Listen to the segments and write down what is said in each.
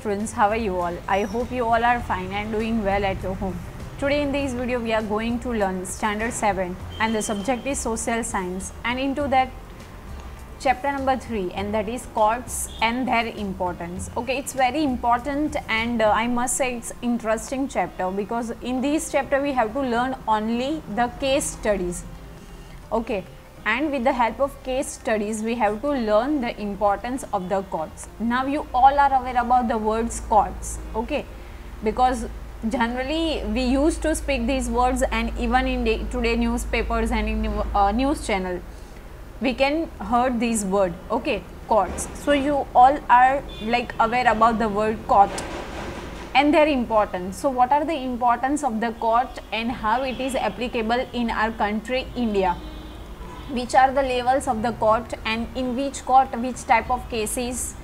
students, how are you all? I hope you all are fine and doing well at your home. Today in this video we are going to learn standard 7 and the subject is social science, and into that chapter number 3, and that is courts and their importance. Okay, it's very important, and I must say it's interesting chapter, because in this chapter we have to learn only the case studies. Okay, and with the help of case studies we have to learn the importance of the courts. Now you all are aware about the words courts, okay, because generally we used to speak these words, and even in today newspapers and in news channel we can heard this word, okay, courts. So you all are like aware about the word court and their importance. So what are the importance of the court and how it is applicable in our country India? Which are the levels of the court, and in which court which type of cases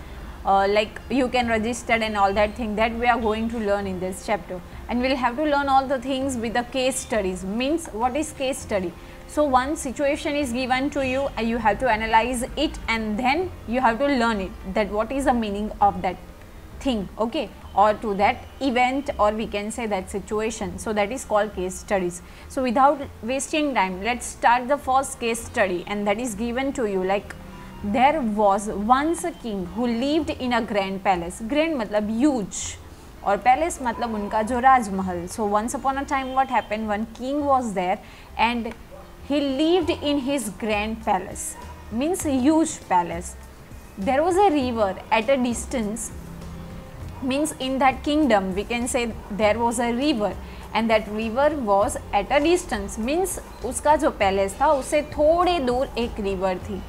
like you can register and all that thing, that we are going to learn in this chapter. And we will have to learn all the things with the case studies. Means what is case study? So one situation is given to you and you have to analyze it, and then you have to learn it, that what is the meaning of that thing, okay, or to that event, or we can say that situation. So that is called case studies. So without wasting time, let's start the first case study, and that is given to you like, there was once a king who lived in a grand palace. Grand मतलब huge, और palace मतलब उनका जो राजमहल. So once upon a time what happened, one king was there and he lived in his grand palace, means huge palace. There was a river at a distance, means in that kingdom we can say there was a river, and that river was at a distance, means उसका जो palace था उससे थोड़े दूर एक river थी,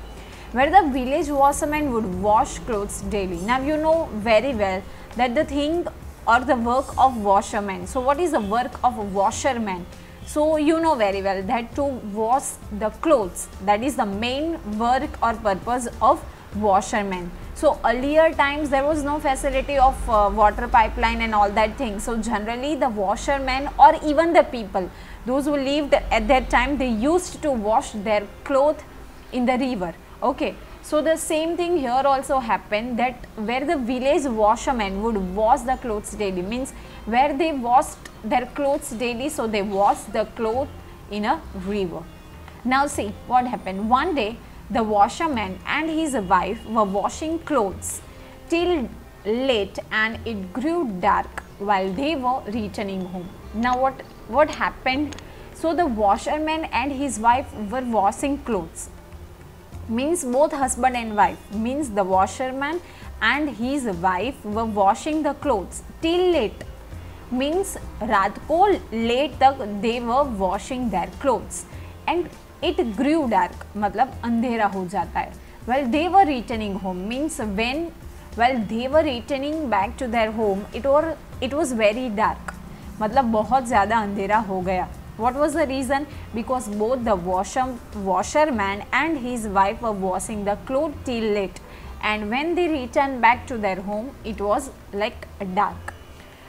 where the village washerman would wash clothes daily. Now you know very well that the thing or the work of washerman. So what is the work of a washerman? So you know very well that to wash the clothes, that is the main work or purpose of washerman. So earlier times there was no facility of water pipeline and all that thing. So generally the washermen, or even the people, those who lived at that time, they used to wash their clothes in the river. Okay, so the same thing here also happened, that where the village washermen would wash the clothes daily, means where they washed their clothes daily, so they washed the clothes in a river. Now see what happened. One day the washerman and his wife were washing clothes till late, and it grew dark while they were returning home. Now what happened? So the washerman and his wife were washing clothes, means both husband and wife, means the washerman and his wife were washing the clothes till late, means रात को late तक they were washing their clothes, and it grew dark मतलब अंधेरा हो जाता है. Well they were returning home, means while they were returning back to their home, it was very dark मतलब बहुत ज़्यादा अंधेरा हो गया. What was the reason? Because both the washerman and his wife were washing the clothes till late, and when they returned back to their home, it was like dark.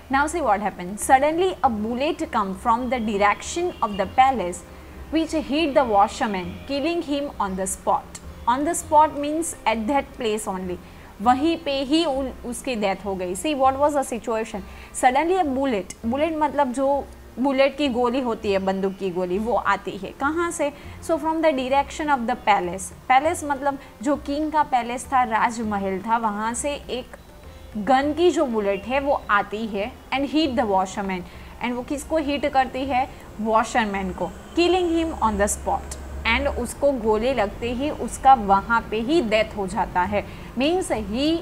Now see what happened. Suddenly a bullet came from the direction of the palace, which hit the washerman, killing him on the spot. On the spot means at that place only. वहीं पे ही उसकी death हो गई. See what was the situation? Suddenly a bullet मतलब जो bullet की गोली होती है, बंदूक की गोली, वो आती है कहाँ से? So from the direction of the palace. Palace मतलब जो किंग का पैलेस था, राजमहल था, वहाँ से एक गन की जो बुलेट है वो आती है and hit the washerman. And वो किसको हिट करती है? वॉशरमैन को, killing him on the spot. And उसको गोली लगते ही उसका वहाँ पे ही डेथ हो जाता है, means he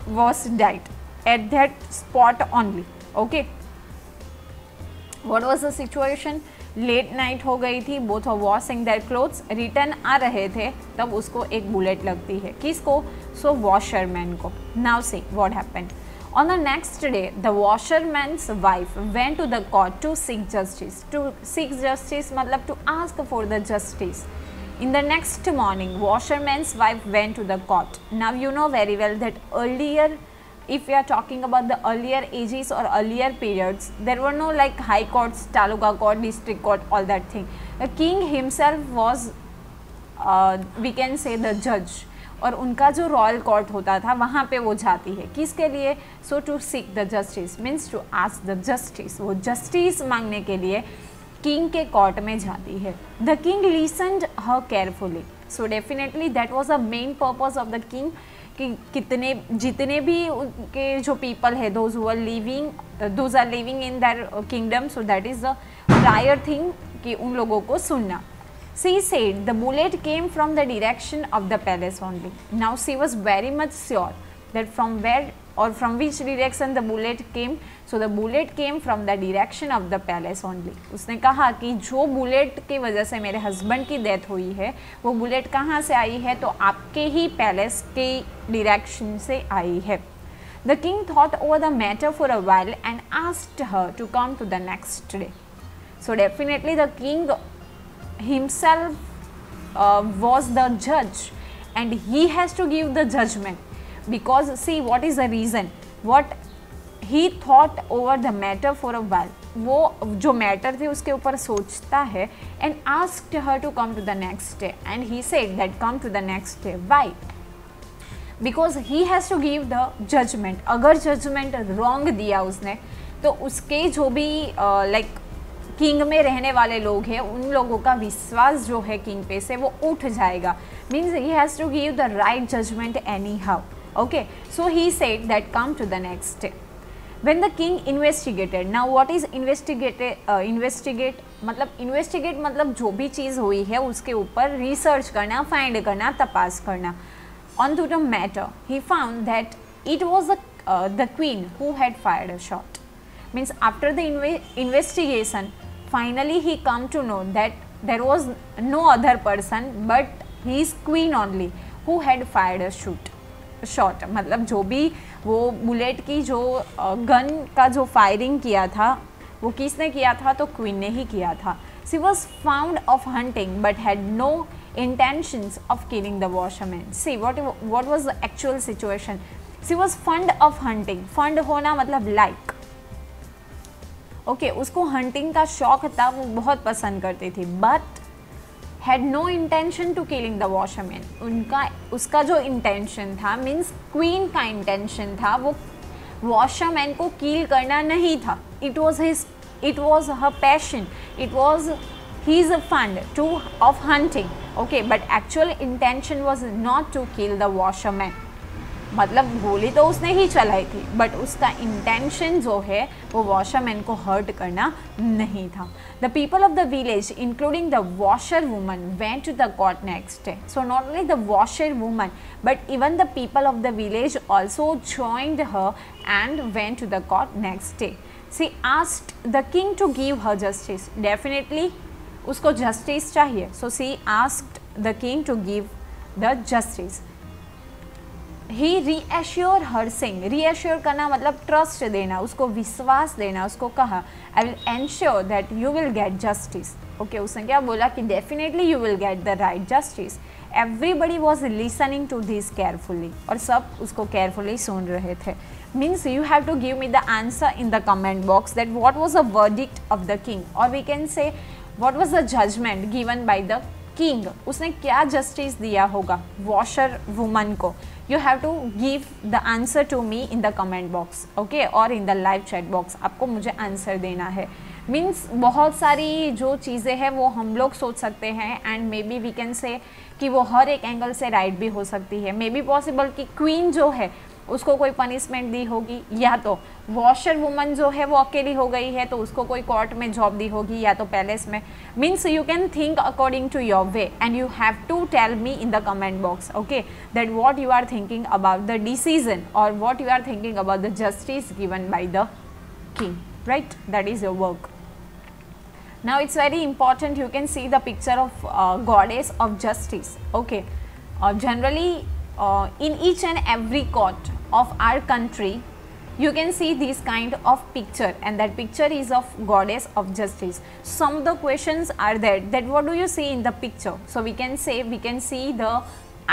was died at that spot only. Okay, What was the situation? Late night हो गई थी, both are washing their clothes, return आ रहे थे, तब उसको एक बुलेट लगती है. किसको? सो वॉशरमैन को. Now see what happened. On the next day, the washerman's wife went to the court to seek justice. To seek justice मतलब to ask for the justice. In the next morning, washerman's wife went to the court. Now you know very well that earlier, if we are talking about the earlier ages or earlier periods, there were no like high courts, taluka court, district court, all that thing. The king himself was we can say the judge, और उनका जो royal court होता था वहाँ पे वो जाती है, किसके लिए? So to seek the justice, means to ask the justice, वो जस्टिस मांगने के लिए किंग के कोर्ट में जाती है। The king listened her carefully, so definitely that was the main purpose of the king कि जितने भी उनके जो पीपल है those are living in that kingdom, so that is the prior thing कि उन लोगों को सुनना। She said the bullet came from the direction of the palace only. Now she was very much sure that from where or from which direction the bullet came. So the bullet came from the direction of the palace only. उसने कहा कि जो bullet की वजह से मेरे husband की death हुई है वो बुलेट कहाँ से आई है? तो आपके ही पैलेस के डायरेक्शन से आई है। The king thought over the matter for a while and asked her to come to the next day. So definitely the king himself was the judge and he has to give the judgment, because see what is the reason, what he thought over the matter for a while, वो जो matter थे उसके ऊपर सोचता है, and asked her to come to the next day and he said that come to the next day. Why? Because he has to give the judgment. अगर judgment wrong दिया उसने तो उसके जो भी like किंग में रहने वाले लोग हैं उन लोगों का विश्वास जो है किंग पे से वो उठ जाएगा, means he has to give the right judgement anyhow. Okay, so he said that come to the next day. When the king investigated, now what is investigate मतलब जो भी चीज़ हुई है उसके ऊपर रिसर्च करना, फाइंड करना, तपास करना। On to the matter he found that it was the queen who had fired a shot, means after the investigation finally he come to know that there was no other person but his queen only who had fired a shot। मतलब जो भी वो bullet की जो gun का जो firing किया था वो किसने किया था? तो क्वीन ने ही किया था। she was found of hunting but had no intentions of killing the washerman। see what was the actual situation? she was fond of hunting, fond होना मतलब like, ओके उसको हंटिंग का शौक था, वो बहुत पसंद करती थी, but had no intention to killing the washerman. उसका जो इंटेंशन था, मीन्स क्वीन का इंटेंशन था, वो वॉशरमैन को किल करना नहीं था। It was her passion, it was his fond to of hunting. Okay, but actual intention was not to kill the washerman. मतलब गोली तो उसने ही चलाई थी बट उसका इंटेंशन जो है वो वॉशरमैन को हर्ट करना नहीं था। The people of the village including the washer woman went to the court next day. So not only the washer woman but even the people of the village also joined her and went to the court next day. She asked the king to give her justice, definitely उसको justice चाहिए, so she asked the king to give the justice. He reassure her sing, reassure करना मतलब trust देना, उसको विश्वास देना, उसको कहा I will ensure that you will get justice. Okay, उसने क्या बोला कि definitely you will get the right justice. Everybody was listening to this carefully, और सब उसको केयरफुली सुन रहे थे। Means you have to give me the answer in the comment box that what was the verdict of the king, और we can say what was the judgement given by the king. उसने क्या justice दिया होगा washer woman को। You have to give the answer to me in the comment box, okay, और in the live chat box। आपको मुझे answer देना है। मीन्स बहुत सारी जो चीज़ें हैं वो हम लोग सोच सकते हैं and may be we can say कि वो हर एक एंगल से राइट भी हो सकती है। मे बी पॉसिबल कि क्वीन जो है उसको कोई पनिशमेंट दी होगी, या तो वॉशर वुमन जो है वो अकेली हो गई है तो उसको कोई कोर्ट में जॉब दी होगी या तो पैलेस में। Means you can think according to your way and you have to tell me in the comment box, okay, that what you are thinking about the decision और what you are thinking about the justice given by the king, right? That is your work. Now it's very important, you can see the picture of goddess of justice, okay. Generally in each and every court of our country you can see this kind of picture, and that picture is of goddess of justice. Some of the questions are there that what do you see in the picture? So we can say we can see the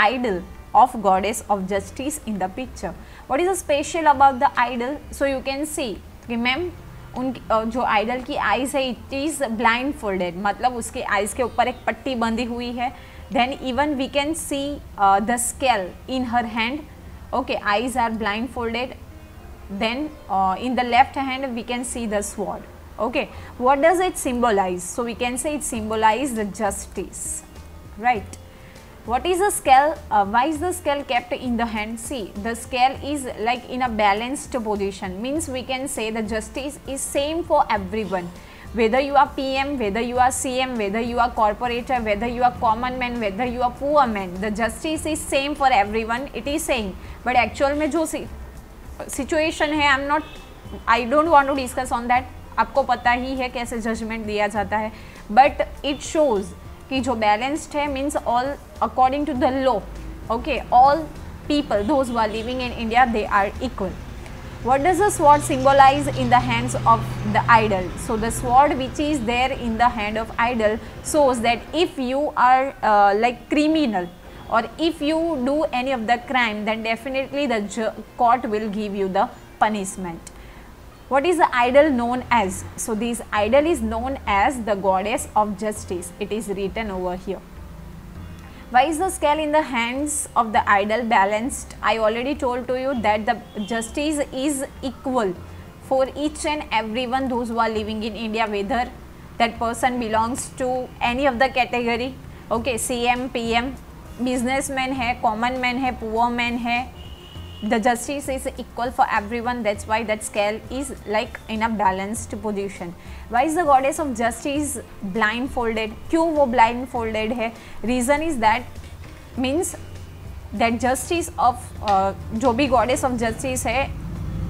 idol of goddess of justice in the picture. What is special about the idol? So you can see कि ma'am उन जो idol की eyes है it is blind folded, मतलब उसके eyes के ऊपर एक पट्टी बंधी हुई है then even we can see the scale in her hand. Okay, eyes are blindfolded. Then in the left hand we can see the sword. Okay, what does it symbolize? So we can say it symbolizes the justice, right? What is the scale? Why is the scale kept in the hand? See, the scale is like in a balanced position, means we can say the justice is same for everyone, whether you are PM, whether you are CM, whether you are corporator, whether you are common man, whether you are poor man, the justice is same for everyone, it is saying. But actual में जो situation है, I don't want to discuss on that, आपको पता ही है कैसे judgement दिया जाता है, बट इट शोज कि जो बैलेंस्ड है means all according to the law. Okay, all people those who are living in India, they are equal. What does the sword symbolize in the hands of the idol? So the sword which is there in the hand of idol shows that if you are like criminal, or if you do any of the crime, then definitely the court will give you the punishment. What is the idol known as? So this idol is known as the goddess of justice. It is written over here. Why is the scale in the hands of the idol balanced? I already told to you that the justice is equal for each and everyone those who are living in India, whether that person belongs to any of the category. Okay, CM, PM, businessman है, common man है, poor man है, the justice is equal for everyone. That's why that scale is like in a balanced position. Why is the goddess of justice blindfolded? क्यों वो blindfolded है? Reason is that means that justice of जो भी goddess of justice है,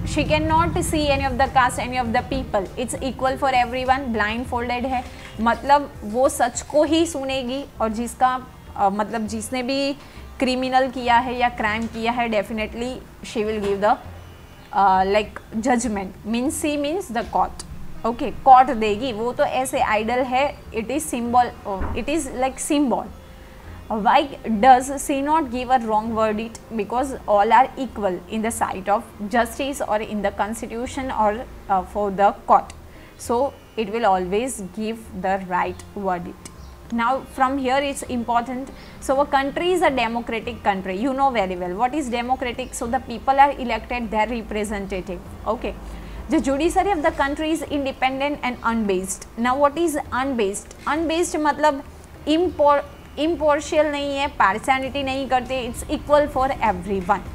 she cannot see any of the caste, any of the people. It's equal for everyone. Blindfolded है मतलब वो सच को ही सुनेगी, और जिसका मतलब जिसने भी क्रिमिनल किया है या क्राइम किया है, definitely she will give the like judgement. Means she means the court. Okay, court देगी. वो तो ऐसे आइडल है, it is symbol, it is like symbol. Why does she not give a wrong verdict? Because all are equal in the sight of justice और in the constitution और for the court. So it will always give the right verdict. Now from here it's important. So a country is a democratic country, you know very well what is democratic. So the people are elected their representative. Okay, the judiciary of the country is independent and unbased. Now what is unbased? Unbased मतलब impartial नहीं है, partiality नहीं करते, it's equal for everyone.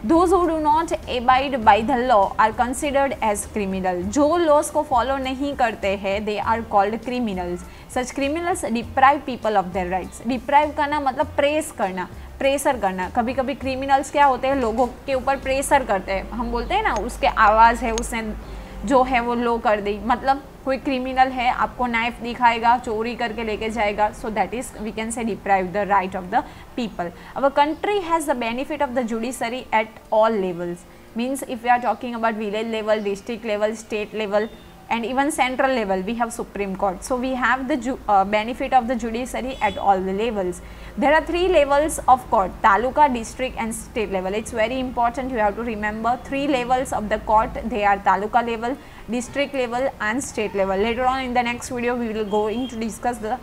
Those who do not abide by the law are considered as criminal. जो laws को follow नहीं करते हैं, they are called criminals. Such criminals deprive people of their rights. Deprive करना मतलब press करना, pressure करना. कभी कभी criminals क्या होते हैं, लोगों के ऊपर प्रेशर करते हैं. हम बोलते हैं ना, उसके आवाज़ है, उसने जो है वो लो कर दी. मतलब कोई क्रिमिनल है, आपको नाइफ दिखाएगा, चोरी करके लेके जाएगा. So that is we can say deprive the right of the people. Our country has the benefit of the judiciary at all levels. Means if we are talking about village level, district level, state level, and even central level, we have Supreme Court. So we have the benefit of the judiciary at all the levels. There are 3 levels of court: taluka, district and state level. It's very important, you have to remember 3 levels of the court. They are taluka level, district level and state level. Later on in the next video we will go in to discuss the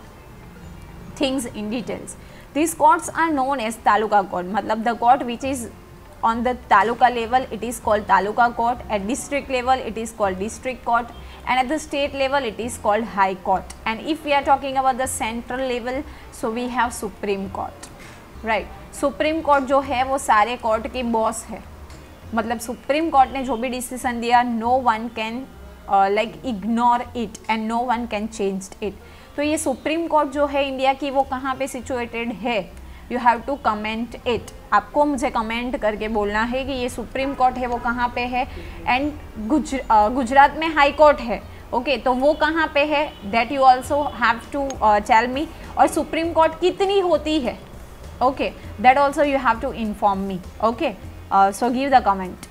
things in details. These courts are known as taluka court. मतलब the court which is on the taluka level, it is called taluka court. At district level it is called district court, and at the state level it is called high court. And if we are talking about the central level, so we have Supreme Court, right? Supreme Court जो है वो सारे court के boss है. मतलब Supreme Court ने जो भी decision दिया, no one can like ignore it and no one can change it. तो ये Supreme Court जो है इंडिया की, वो कहाँ पे situated है? You have to comment it. आपको मुझे कमेंट करके बोलना है कि ये सुप्रीम कोर्ट है वो कहाँ पे है. एंड गुजरात में हाई कोर्ट है. ओके, तो वो कहाँ पे है, that you also have to tell me. और सुप्रीम कोर्ट कितनी होती है, okay, that also you have to inform me. Okay, so give the comment.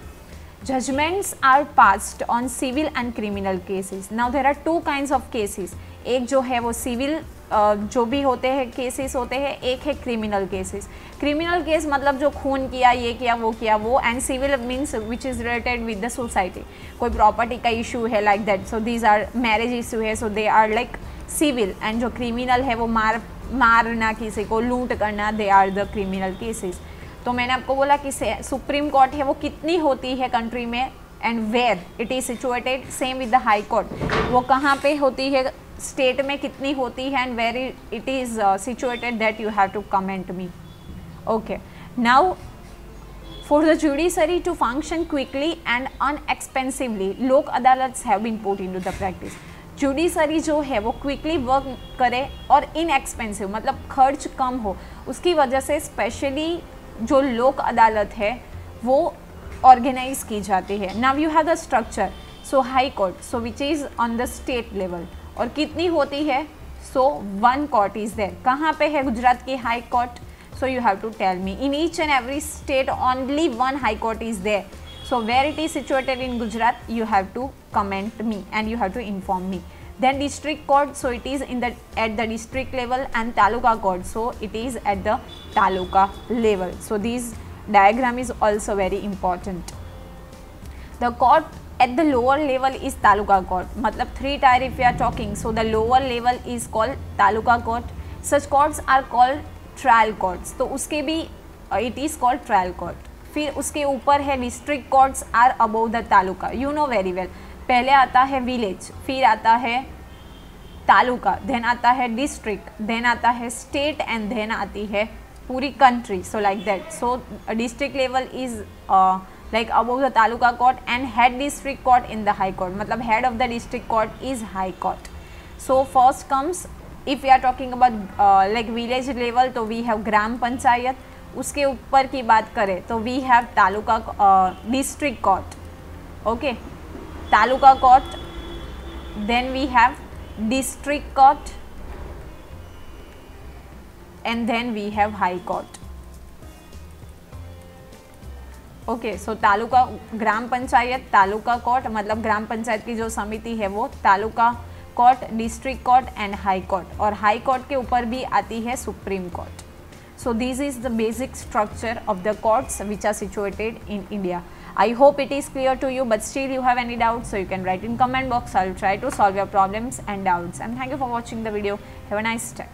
Judgments are passed on civil and criminal cases. Now there are 2 kinds of cases. एक जो है वो civil जो भी होते हैं केसेस होते हैं, एक है क्रिमिनल केसेस. क्रिमिनल केस मतलब जो खून किया, ये किया, वो किया, वो. And civil means which is related with the society. कोई प्रॉपर्टी का इशू है like that, so these are marriage issue है, so they are like civil. And जो क्रिमिनल है वो मारना, किसी को लूट करना, they are the criminal cases. तो मैंने आपको बोला कि सुप्रीम कोर्ट है वो कितनी होती है कंट्री में, and where it is situated, same with the high court, वो कहाँ पे होती है, स्टेट में कितनी होती है, and where it is situated, that you have to comment me. Okay, now for the judiciary to function quickly and unexpensively, लोक अदालत have been put into the practice। Judiciary जो है वो क्विकली वर्क करे और इनएक्सपेंसिव मतलब खर्च कम हो, उसकी वजह से स्पेशली जो लोक अदालत है वो ऑर्गेनाइज की जाती है। Now you have the structure, so high court, so which is on the state level, और कितनी होती है, so one court is there. कहाँ पे है गुजरात की high court, so you have to tell me। in each and every state only one high court is there, so where it is situated in Gujarat you have to comment me and you have to inform me। then district court, so it is in the at the district level, and taluka court, so it is at the taluka level। so this diagram is also very important। the court at the lower level is taluka court, matlab 3 tier if we are talking, so the lower level is called taluka court। such courts are called trial courts, तो उसके भी it is called trial court. फिर उसके ऊपर है district courts are above the taluka, you know very well. पहले आता है विलेज, फिर आता है तालुका, देन आता है डिस्ट्रिक्ट, देन आता है स्टेट, एंड देन आती है पूरी country, so like that. So district level is like above the taluka court, and head district court in the high court, मतलब head of the district court is high court. So first comes, if we are talking about like village level, तो we have gram panchayat. उसके ऊपर की बात करें तो we have taluka district court, okay, taluka court, then we have district court, and then we have high court. Okay, so taluka ग्राम panchayat, taluka court मतलब ग्राम पंचायत की जो समिति है वो, taluka court, district court and high court, और हाई कोर्ट के ऊपर भी आती है supreme court. So this is the basic structure of the courts which are situated in India. I hope it is clear to you, but still you have any doubts, so you can write in comment box. I'll try to solve your problems and doubts, and thank you for watching the video. Have a nice day.